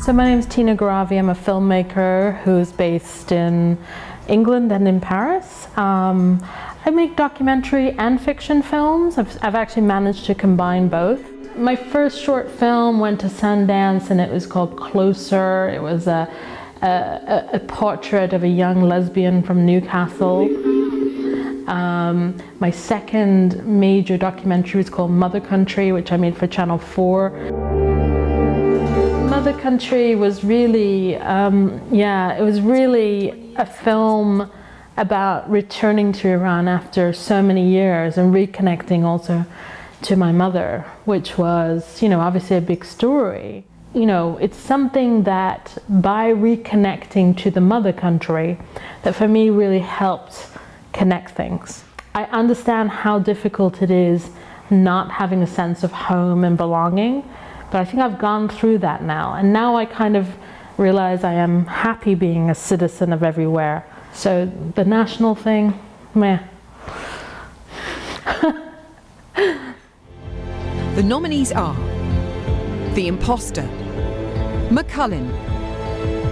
So my name is Tina Gharavi. I'm a filmmaker who's based in England and in Paris. I make documentary and fiction films. I've actually managed to combine both. My first short film went to Sundance and it was called Closer. It was a portrait of a young lesbian from Newcastle. My second major documentary was called Mother Country, which I made for Channel 4. Mother Country was really, it was really a film about returning to Iran after so many years and reconnecting also to my mother, which was, obviously a big story. It's something that by reconnecting to the mother country, that for me really helped connect things. I understand how difficult it is not having a sense of home and belonging, but I think I've gone through that now. And now I kind of realize I am happy being a citizen of everywhere. So the national thing, meh. The nominees are The Imposter, McCullin,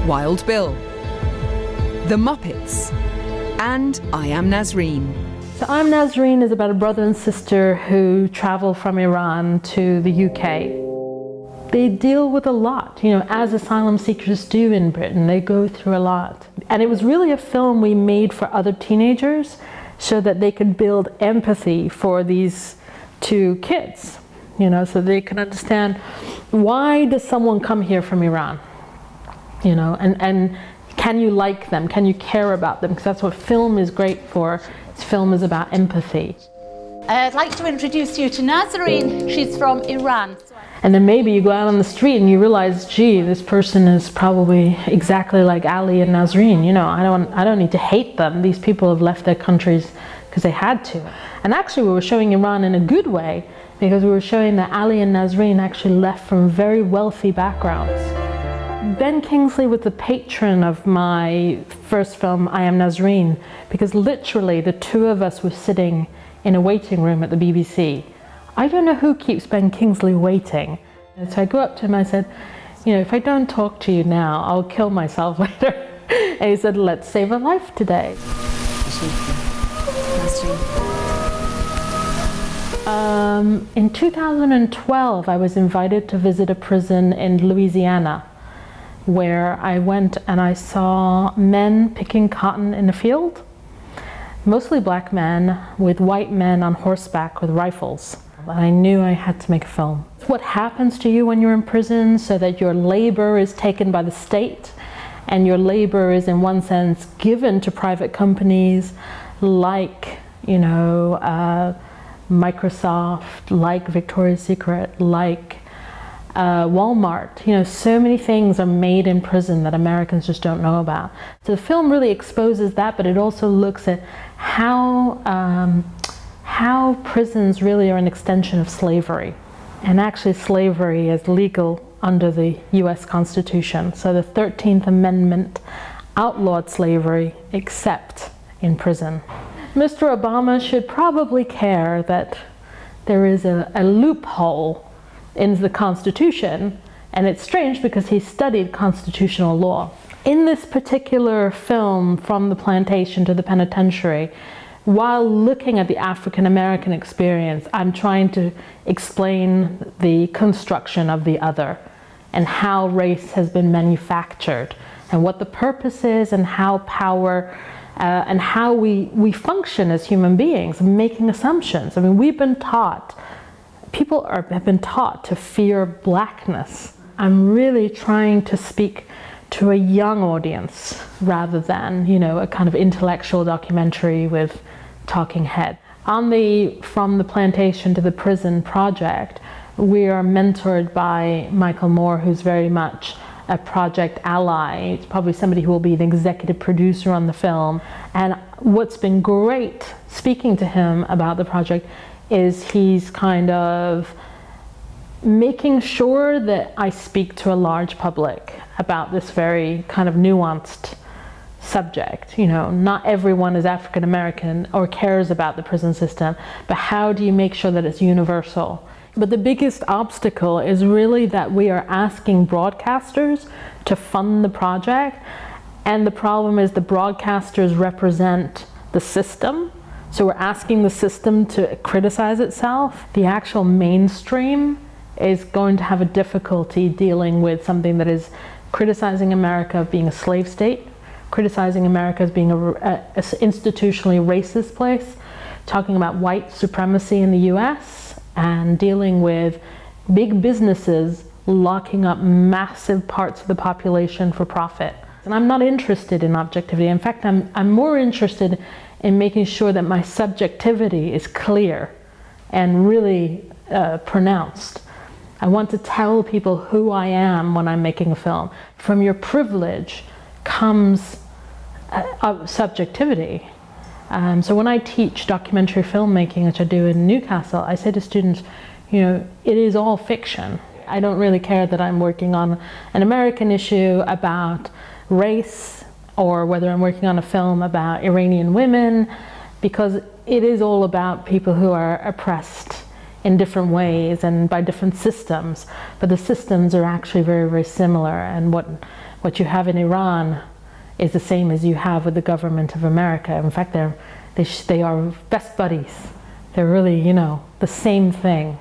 Wild Bill, The Muppets, and I Am Nasrine. So I Am Nasrine is about a brother and sister who travel from Iran to the UK. They deal with a lot, as asylum seekers do in Britain. They go through a lot. And it was really a film we made for other teenagers so that they could build empathy for these two kids, so they can understand, why does someone come here from Iran? And can you like them? Can you care about them? Because that's what film is great for. Film is about empathy. I'd like to introduce you to Nasrine. She's from Iran. And then maybe you go out on the street and you realize, gee, this person is probably exactly like Ali and Nasrine. I don't need to hate them. These people have left their countries because they had to. And actually we were showing Iran in a good way, because we were showing that Ali and Nasrine actually left from very wealthy backgrounds. Ben Kingsley was the patron of my first film, I Am Nasrine, because literally the two of us were sitting in a waiting room at the BBC. I don't know who keeps Ben Kingsley waiting. And so I go up to him and I said, if I don't talk to you now, I'll kill myself later. And he said, let's save a life today. In 2012, I was invited to visit a prison in Louisiana, where I went and I saw men picking cotton in a field, mostly black men with white men on horseback with rifles. I knew I had to make a film. What happens to you when you're in prison, so that your labor is taken by the state and your labor is in one sense given to private companies like, Microsoft, like Victoria's Secret, like Walmart. So many things are made in prison that Americans just don't know about. So the film really exposes that, but it also looks at how prisons really are an extension of slavery. And actually slavery is legal under the US Constitution. So the 13th Amendment outlawed slavery except in prison. Mr. Obama should probably care that there is a loophole in the Constitution, and it's strange because he studied constitutional law. In this particular film, From the Plantation to the Penitentiary, while looking at the African American experience, I'm trying to explain the construction of the other and how race has been manufactured and what the purpose is and how power and how we function as human beings, making assumptions. I mean, we've been taught, people have been taught to fear blackness. I'm really trying to speak to a young audience rather than, a kind of intellectual documentary with talking head. On the From the Plantation to the Prison project, we are mentored by Michael Moore, who's very much a project ally. It's probably somebody who will be the executive producer on the film. And what's been great speaking to him about the project is he's kind of making sure that I speak to a large public about this very kind of nuanced subject. Not everyone is African American or cares about the prison system, but how do you make sure that it's universal? But the biggest obstacle is really that we are asking broadcasters to fund the project, and the problem is the broadcasters represent the system. So we're asking the system to criticize itself. The actual mainstream is going to have a difficulty dealing with something that is criticizing America of being a slave state, criticizing America as being a institutionally racist place, talking about white supremacy in the US, and dealing with big businesses locking up massive parts of the population for profit. And I'm not interested in objectivity. In fact, I'm more interested in making sure that my subjectivity is clear and really pronounced. I want to tell people who I am when I'm making a film. From your privilege comes subjectivity. So when I teach documentary filmmaking, which I do in Newcastle, I say to students, you know, it is all fiction. I don't really care that I'm working on an American issue about race, or whether I'm working on a film about Iranian women, because it is all about people who are oppressed in different ways and by different systems, but the systems are actually very, very similar, and what you have in Iran is the same as you have with the government of America. In fact, they are best buddies. They're really, you know, the same thing.